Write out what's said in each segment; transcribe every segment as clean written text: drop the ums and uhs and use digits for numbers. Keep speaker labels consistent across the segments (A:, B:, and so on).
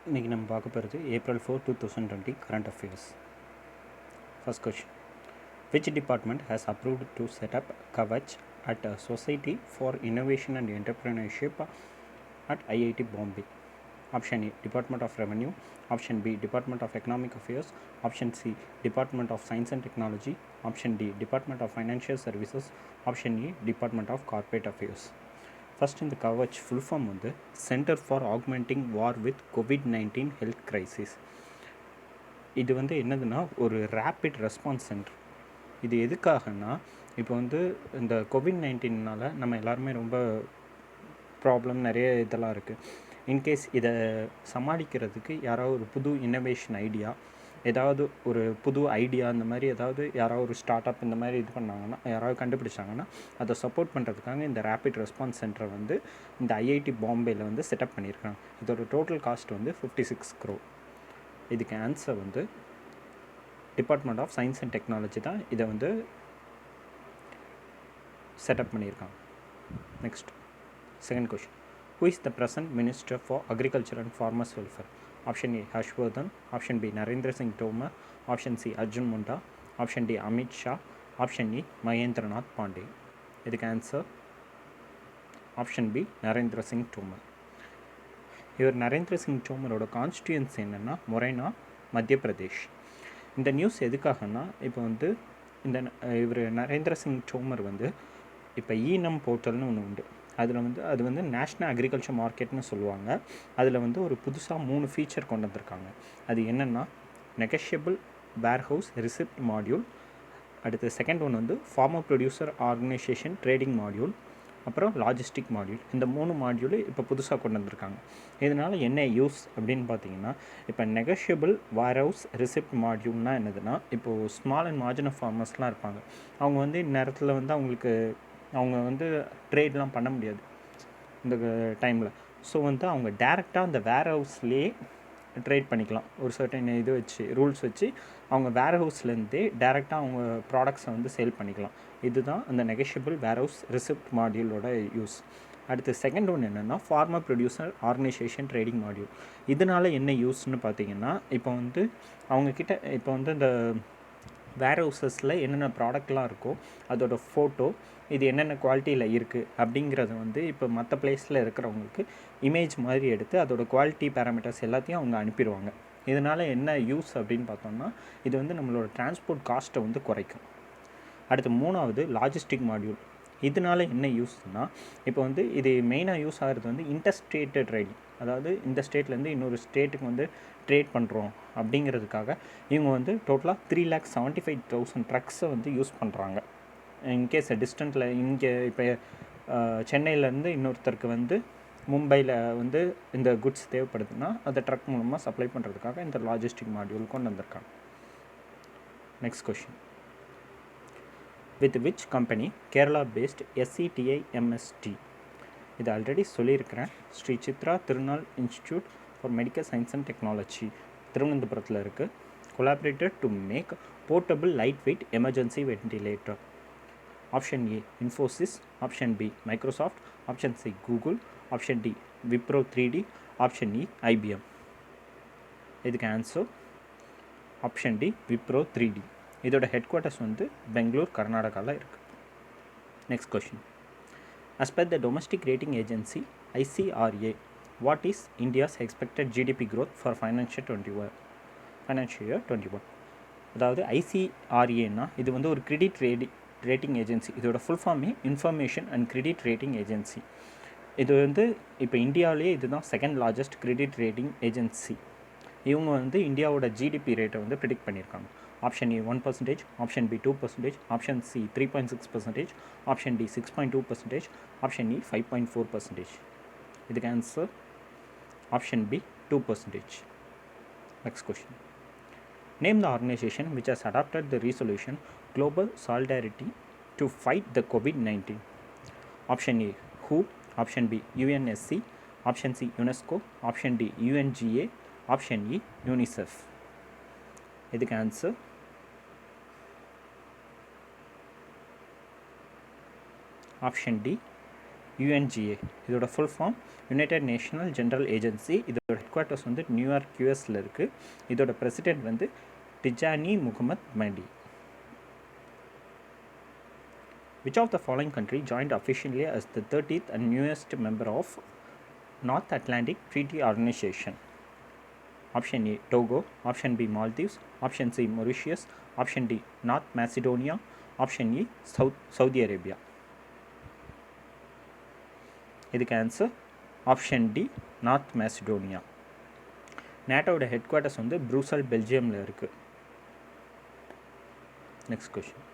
A: இன்றைக்கி நம்ம பார்க்க போகிறது April 4, 2020 current affairs. First question. Which department has approved to set up Kavach at a Society for Innovation and Entrepreneurship at IIT Bombay? Option A, Department of Revenue. Option B, Department of Economic Affairs. Option C, Department of Science and Technology. Option D, Department of Financial Services. Option E, Department of Corporate Affairs. First இந்த Kavach full form வந்து centre for augmenting war with COVID-19 health crisis. இது வந்து என்னதுன்னா ஒரு rapid response centre. இது எதுக்காகனா இப்போ வந்து இந்த COVID-19னால் நம்ம எல்லாருமே ரொம்ப ப்ராப்ளம் நிறைய இதெல்லாம் இருக்குது. இன்கேஸ் இதை சமாளிக்கிறதுக்கு யாராவது ஒரு புது இன்னோவேஷன் ஐடியா, ஏதாவது ஒரு புது ஐடியா, இந்த மாதிரி ஏதாவது யாராவது ஒரு ஸ்டார்ட் அப் இந்த மாதிரி இது பண்ணாங்கன்னா, யாராவது கண்டுபிடிச்சாங்கன்னா அதை சப்போர்ட் பண்ணுறதுக்காக இந்த ரேப்பிட் ரெஸ்பான்ஸ் சென்டரை வந்து இந்த ஐஐடி பாம்பேயில் வந்து செட்டப் பண்ணியிருக்காங்க. இதோட டோட்டல் காஸ்ட் வந்து 56 crore. இதுக்கு ஆன்சர் வந்து department of science and technology தான் இதை வந்து செட்டப் பண்ணியிருக்காங்க. Next second question. Who is the present Minister for Agriculture and Farmers Welfare? Option A, Harshvardhan. Option B, Narendra Singh Tomar. Option C, Arjun Munda. Option D, Amit Shah. Option E, Mahendranath Pandey. இதுக்கு answer option B, Narendra Singh Tomar. இவர் நரேந்திர சிங் தோமரோட constituency என்னென்னா மொரேனா, மத்திய பிரதேஷ். இந்த news எதுக்காகனா இப்போ வந்து இந்த இவர் நரேந்திர சிங் தோமர் வந்து இப்போ ஈனம் போர்ட்டல்னு ஒன்று உண்டு. அது வந்து நேஷ்னல் அக்ரிகல்ச்சர் மார்க்கெட்னு சொல்லுவாங்க. அதில் வந்து ஒரு புதுசாக 3 ஃபீச்சர் கொண்டு வந்திருக்காங்க. அது என்னென்னா நெகஷியபிள் வேர்ஹவுஸ் ரிசிப்ட் மாடியூல், அடுத்து செகண்ட் ஒன் வந்து farmer producer organisation trading module, அப்புறம் லாஜிஸ்டிக் மாடியூல். இந்த 3 மாடியூலு இப்போ புதுசாக கொண்டு வந்திருக்காங்க. இதனால் என்ன யூஸ் அப்படின்னு பார்த்தீங்கன்னா, இப்போ நெகஷியபிள் வேர்ஹவுஸ் ரிசிப்ட் மாடியூல்னால் என்னதுன்னா, இப்போது ஸ்மால் அண்ட் மார்ஜினல் ஃபார்மர்ஸ்லாம் இருப்பாங்க. அவங்க வந்து இந்நேரத்தில் வந்து அவங்க வந்து ட்ரேட்லாம் பண்ண முடியாது இந்த டைமில். ஸோ வந்து அவங்க டேரெக்டாக அந்த வேர் ஹவுஸ்லேயே ட்ரேட் பண்ணிக்கலாம். ஒரு சர்டன் இது வச்சு ரூல்ஸ் வச்சு அவங்க வேர் ஹவுஸ்லேருந்தே டேரெக்டாக அவங்க ப்ராடக்ட்ஸை வந்து சேல் பண்ணிக்கலாம். இதுதான் அந்த நெகஷியபிள் வேர் ஹவுஸ் ரிசிப்ட் மாடியூலோட யூஸ். அடுத்து செகண்ட் ஒன்று என்னென்னா farmer producer organisation trading module. இதனால் என்ன யூஸ்ன்னு பார்த்தீங்கன்னா, இப்போ வந்து அவங்கக்கிட்ட இப்போ வந்து இந்த வேர் ஹவுசஸில் என்னென்ன ப்ராடக்ட்லாம் இருக்கோ அதோட ஃபோட்டோ, இது என்னென்ன குவாலிட்டியில் இருக்குது அப்படிங்கிறத வந்து இப்போ மற்ற பிளேஸில் இருக்கிறவங்களுக்கு இமேஜ் மாதிரி எடுத்து அதோட குவாலிட்டி பேராமீட்டர்ஸ் எல்லாத்தையும் அவங்க அனுப்பிடுவாங்க. இதனால் என்ன யூஸ் அப்படின்னு பார்த்தோம்னா, இது வந்து நம்மளோட டிரான்ஸ்போர்ட் காஸ்ட்டை வந்து குறைக்கும். அடுத்து மூணாவது லாஜிஸ்டிக் மாடியூல். இதனால் என்ன யூஸ்னால், இப்போ வந்து இது மெயினாக யூஸ் ஆகிறது வந்து இன்டர்ஸ்டேட் ட்ரேடிங். அதாவது இந்த ஸ்டேட்லேருந்து இன்னொரு ஸ்டேட்டுக்கு வந்து ட்ரேட் பண்ணுறோம் அப்படிங்கிறதுக்காக இவங்க வந்து டோட்டலாக 3,75,000 ட்ரக்ஸை வந்து யூஸ் பண்ணுறாங்க. இன்கேஸ் டிஸ்டன்ட்டில் இங்கே இப்போ சென்னையிலேருந்து இன்னொருத்தருக்கு வந்து மும்பையில் வந்து இந்த குட்ஸ் தேவைப்படுதுன்னா அந்த ட்ரக் மூலமாக சப்ளை பண்ணுறதுக்காக இந்த லாஜிஸ்டிக் மாடியூல் கொண்டு வந்திருக்காங்க. Next question. With which company Kerala based SCTI MST? இது ஆல்ரெடி சொல்லியிருக்கிறேன். Sree Chitra Tirunal institute for medical science and technology திருவனந்தபுரத்தில் இருக்குது. Collaborated to make portable light weight emergency ventilator. Option A Infosys, option B Microsoft, option C Google, option D Wipro 3D, option E IBM. இதுக்கு answer option D Wipro 3D. இதோட headquarters வந்து பெங்களூர், கர்நாடகாவில் இருக்குது. Next question. As per the domestic rating agency ICRA, what is India's expected GDP growth for financial year 21? அதாவது ICRAனா இது வந்து ஒரு credit rating agency. இதோட ஃபுல் ஃபார்மே information and credit rating agency. இது வந்து இப்போ இந்தியாவிலேயே இதுதான் second largest credit rating agency. இவங்க வந்து இந்தியாவோட ஜிடிபி ரேட்டை வந்து ப்ரிடிக்ட் பண்ணியிருக்காங்க. Option A 1%, option B 2%, option C 3.6%, option D 6.2%, option E 5.4%. இதுக்கு answer option B 2%. Next question. Name the organisation which has adopted the resolution Global Solidarity to fight the COVID-19. Option A WHO, option B UNSC, option C UNESCO, option D UNGA, option E UNICEF. இதுக்கு answer option D UNGA. இதோட full form united national general agency. இதோட headquarters வந்து New York யூஎஸில் இருக்குது. இதோட president வந்து Tijjani Muhammad Bande. Which of the following country joined officially as the 30th and newest member of North Atlantic Treaty Organization? Option A Togo, option B Maldives, option C Mauritius, option D North Macedonia, option E Saudi Arabia. இதுக்கு answer option D North Macedonia. நேட்டோட headquarters வந்து Brussels பெல்ஜியமில் இருக்குது. Next question.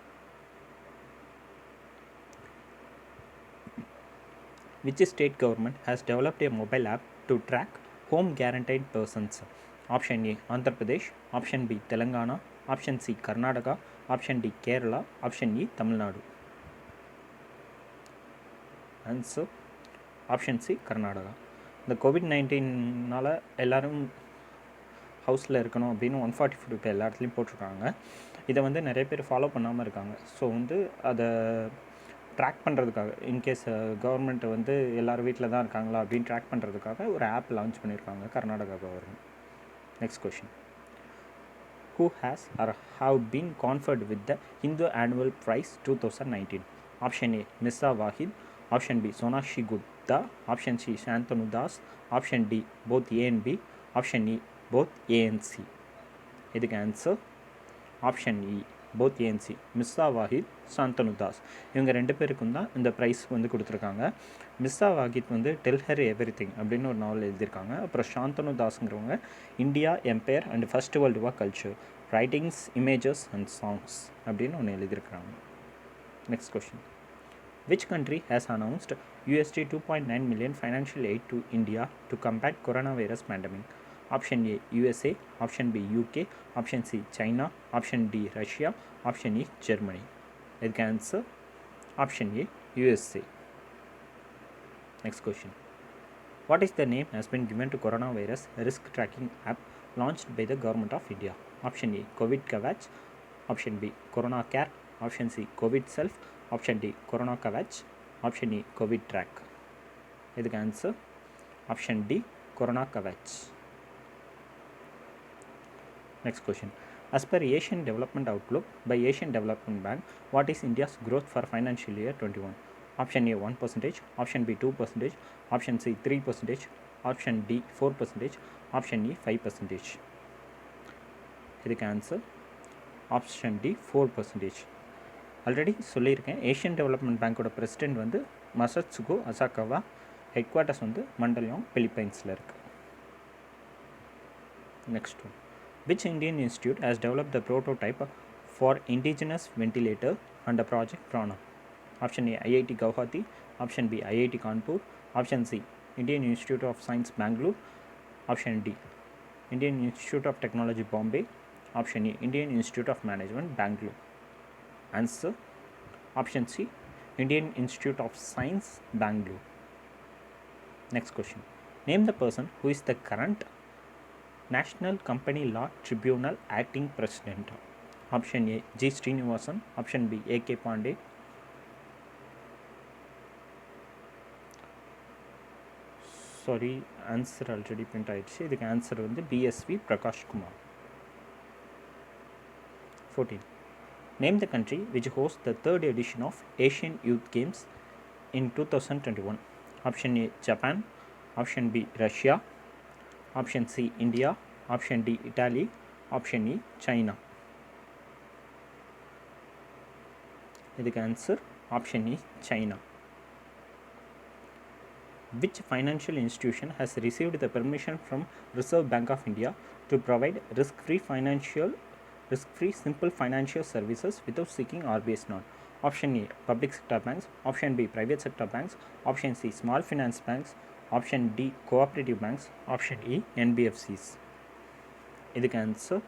A: Which state government has developed a mobile app to track home guaranteed persons? Option A Andhra Pradesh, option B Telangana, option C Karnataka, option D Kerala, option E Tamil Nadu. Answer option C Karnataka. இந்த கோவிட்-19னால் எல்லோரும் ஹவுஸில் இருக்கணும் அப்படின்னு 144 இப்போ எல்லா இடத்துலையும் போட்டிருக்காங்க. இதை வந்து நிறைய பேர் ஃபாலோ பண்ணாமல் இருக்காங்க. ஸோ வந்து அதை ட்ராக் பண்ணுறதுக்காக, இன்கேஸ் கவர்மெண்ட் வந்து எல்லோரும் வீட்டில் தான் இருக்காங்களா அப்படின்னு ட்ராக் பண்ணுறதுக்காக ஒரு ஆப் லான்ச் பண்ணியிருக்காங்க Karnataka government. Next question. Who has or have been conferred with the Hindu Annual Prize 2019? Option A Misa Wahid, option B Sonakshi Gupta, option C Shantanu Das, option D both A and B, option E both A and C. இதுக்கு answer option E both A and C. Mirza Waheed, Santanu Das, இவங்க ரெண்டு பேருக்கும் தான் இந்த price வந்து கொடுத்துருக்காங்க. மிஸ்ஸா வாஹித் வந்து del her everything அப்படின்னு ஒரு நாவல் எழுதியிருக்காங்க. அப்புறம் சாந்தனு தாஸ்ங்கிறவங்க India empire and first world war culture, writings, images and songs அப்படின்னு ஒன்று எழுதியிருக்கிறாங்க. Next question. Which country has announced $2.9 million financial aid to India to combat coronavirus pandemic? Option A USA, option B UK, option C China, option D Russia, option E Germany. இதுக்கு answer option A USA. Next question. What is the name has been given to coronavirus risk tracking app launched by the government of India? Option A COVID Kavach, option B Corona Care, option C COVID Self, option D Corona Kavach, option E COVID Track. இதுக்கு answer option D Corona Kavach. Next question. As per Asian Development Outlook by Asian Development Bank, what is India's growth for financial year 21? Option A 1%, option B 2%, option C 3%, option D 4%, option E 5%. இதுக்கு answer option D 4%. Already சொல்லியிருக்கேன், Asian development பேங்க்கோட president வந்து மசட்சுகோ அசாகாவா. Head quarters வந்து மண்டலியம் பிலிப்பைன்ஸில் இருக்குது. Next one. Which Indian institute has developed the prototype for indigenous ventilator under Project Prana? Option A IIT Guwahati, option B IIT Kanpur, option C Indian Institute of Science Bangalore, option D Indian Institute of Technology Bombay, option E Indian Institute of Management Bangalore. Answer option C Indian Institute of Science Bangalore. Next question. Name the person who is the current National Company Law Tribunal acting president. Option A G Srinivasan, option B A.K. Pandey, sorry answer already print ஆயிடுச்சு. இதுக்கு answer வந்து BSV Prakash Kumar. 14. Name the country which hosts the third edition of Asian Youth Games in 2021. Option A Japan, option B Russia, option C India, option D Italy, option E China. இதுக்கு answer option E China. Which financial institution has received the permission from Reserve Bank of India to provide risk-free simple financial services without seeking RBI's nod? Option A public sector banks, option B private sector banks, option C small finance banks, option D cooperative banks, option E NBFCs. இதுக்கு answer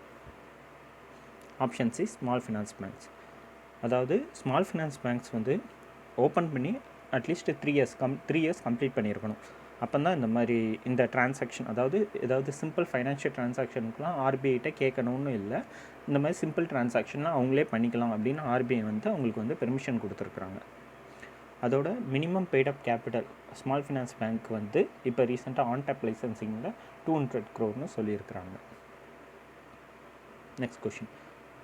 A: option C small finance banks. அதாவது small finance banks வந்து open பண்ணி at least 3 years complete பண்ணியிருக்கணும். அப்போ தான் இந்த மாதிரி இந்த டிரான்சாக்ஷன், அதாவது ஏதாவது சிம்பிள் ஃபைனான்ஷியல் டிரான்சாக்ஷனுக்குலாம் ஆர்பிஐட்ட கேட்கணும்னு இல்லை, இந்த மாதிரி சிம்பிள் டிரான்சாக்ஷன்லாம் அவங்களே பண்ணிக்கலாம் அப்படின்னு ஆர்பிஐ வந்து அவங்களுக்கு வந்து பெர்மிஷன் கொடுத்துருக்குறாங்க. அதோட மினிமம் பெய்ட் அப் கேபிட்டல் ஸ்மால் ஃபினான்ஸ் பேங்க் வந்து இப்போ ரீசெண்டாக ஆன் டேப் லைசன்சிங்கில் 200 crore சொல்லியிருக்கிறாங்க. Next question.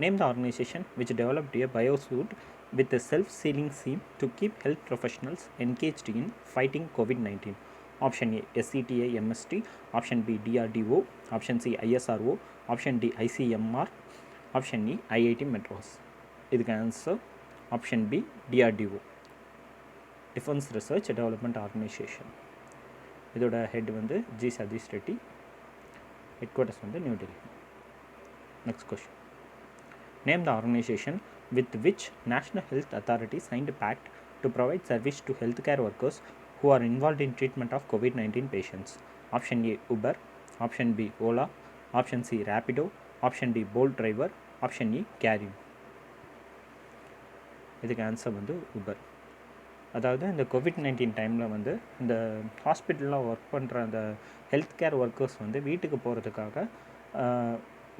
A: Name the organisation which developed a biosuit with a self-sealing seam to keep health professionals engaged in fighting COVID-19. Option A SCTA MST, Option B DRDO, Option C ISRO, Option D ICMR, Option E IIT Madras. இதுக்கு answer option B DRDO, defence research development organisation. இதோட head வந்து G Satheesh Reddy, headquarters வந்து New Delhi. Next question. Name the organization with which National Health Authority signed a pact to provide service to healthcare workers who are involved in treatment of COVID-19 patients. Option A Uber, Option B Ola, Option C Rapido, Option D Bolt Driver, Option E Careem. இதுக்கு answer வந்து Uber. அதாவது இந்த COVID-19 டைமில் வந்து இந்த ஹாஸ்பிட்டலில் work பண்ணுற அந்த ஹெல்த் கேர் ஒர்க்கர்ஸ் வந்து வீட்டுக்கு போகிறதுக்காக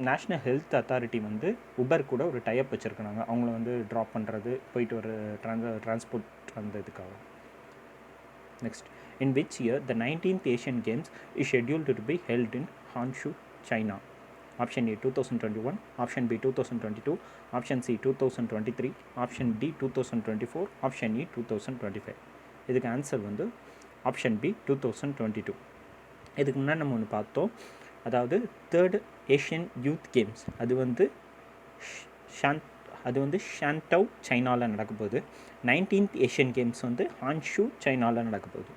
A: நேஷ்னல் ஹெல்த் அத்தாரிட்டி வந்து உபர் கூட ஒரு டைப் வச்சுருக்காங்க. அவங்கள வந்து ட்ராப் பண்ணுறது, போயிட்டு ஒரு டிரான்ஸ்போர்ட் அந்த இதுக்காக. Next. In which year the 19th Asian Games is scheduled to be held in Hangzhou, China? Option A 2021, Option B 2022, Option C 2023, Option D 2024, Option E 2025. இதுக்கு ஆன்சர் வந்து ஆப்ஷன் பி 2022. இதுக்கு முன்னாடி நம்ம ஒன்று பார்த்தோம், அதாவது 3rd ஏஷியன் யூத் கேம்ஸ் அது வந்து ஷான்டவ் சைனாவில் நடக்க போகுது. 19th ஏஷியன் கேம்ஸ் வந்து ஹான்ஷூ சைனாவில் நடக்க போகுது.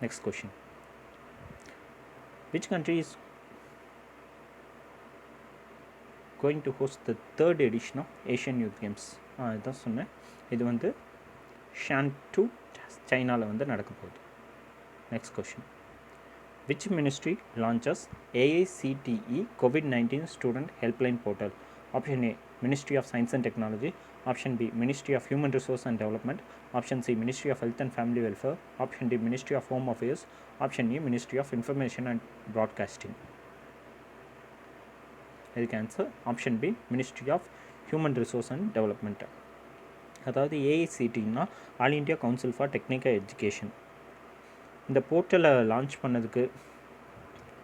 A: Next question. Which country is going to host the 3rd edition of Asian youth games? இதுதான் சொன்னேன். இது வந்து ஷான்டூ சைனாவில் வந்து நடக்க போகுது. Next question. Which ministry launches AICTE COVID-19 Student Helpline Portal? Option A Ministry of Science and Technology, Option B Ministry of Human Resource and Development, Option C Ministry of Health and Family Welfare, Option D Ministry of Home Affairs, Option E Ministry of Information and Broadcasting. இதுக்கு answer option B ministry of human resource and development. அதாவது AICTEனா all India council for technical education. இந்த போர்ட்டலை launch பண்ணதுக்கு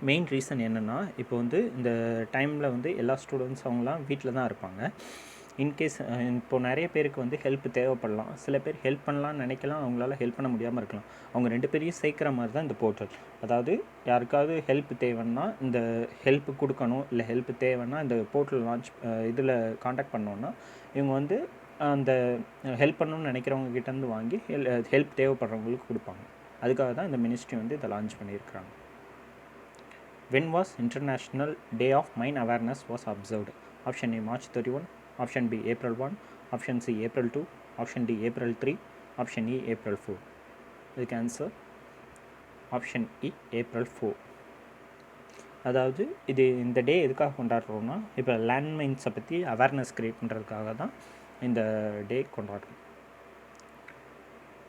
A: main reason என்னென்னா, இப்போ வந்து இந்த டைமில் வந்து எல்லா ஸ்டூடெண்ட்ஸ் அவங்களாம் வீட்டில் தான் இருப்பாங்க. இன்கேஸ் இப்போது நிறைய பேருக்கு வந்து ஹெல்ப் தேவைப்படலாம். சில பேர் ஹெல்ப் பண்ணலான்னு நினைக்கலாம், அவங்களால ஹெல்ப் பண்ண முடியாமல் இருக்கலாம். அவங்க 2 பேரையும் சேர்க்குற மாதிரி தான் இந்த போர்ட்டல். அதாவது யாருக்காவது ஹெல்ப் தேவைன்னா இந்த ஹெல்ப் கொடுக்கணும், இல்லை ஹெல்ப் தேவைன்னா இந்த போர்ட்டல் லான்ச் இதில் காண்டாக்ட் பண்ணோன்னா இவங்க வந்து அந்த ஹெல்ப் பண்ணணும்னு நினைக்கிறவங்க கிட்டேருந்து வாங்கி ஹெல்ப் தேவைப்படுறவங்களுக்கு கொடுப்பாங்க. அதுக்காக தான் இந்த மினிஸ்ட்ரி வந்து இதை லான்ச் பண்ணியிருக்கிறாங்க. When was International Day of Mine Awareness was observed? Option A March 31, Option B April 1, Option C April 2, Option D April 3, Option E April 4. இதுக்கு ஆன்சர் ஆப்ஷன் இ ஏப்ரல் 4. அதாவது இந்த டே எதுக்காக கொண்டாடுறோம்னா, இப்போ லேண்ட்மைன்ஸை பற்றி அவேர்னஸ் க்ரியேட் பண்ணுறதுக்காக தான் இந்த டே கொண்டாடுறோம்.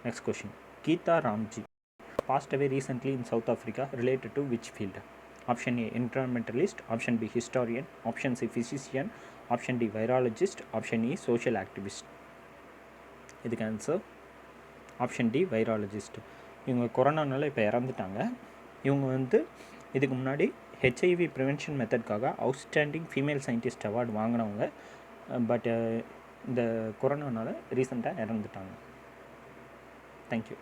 A: Next question. Gita Ramjee passed away recently in South Africa, related to which field? Option A environmentalist, Option B historian, Option C physician, Option D virologist, Option E social activist. இதுக்கு answer option D virologist. இவங்க கொரோனானால இப்போ இறந்துட்டாங்க. இவங்க வந்து இதுக்கு முன்னாடி HIV prevention மெத்தட்காக அவுட்ஸ்டாண்டிங் ஃபீமேல் சயின்டிஸ்ட் அவார்டு வாங்கினவங்க. பட் இந்த கொரோனானால ரீசெண்டாக இறந்துட்டாங்க. தேங்க்யூ.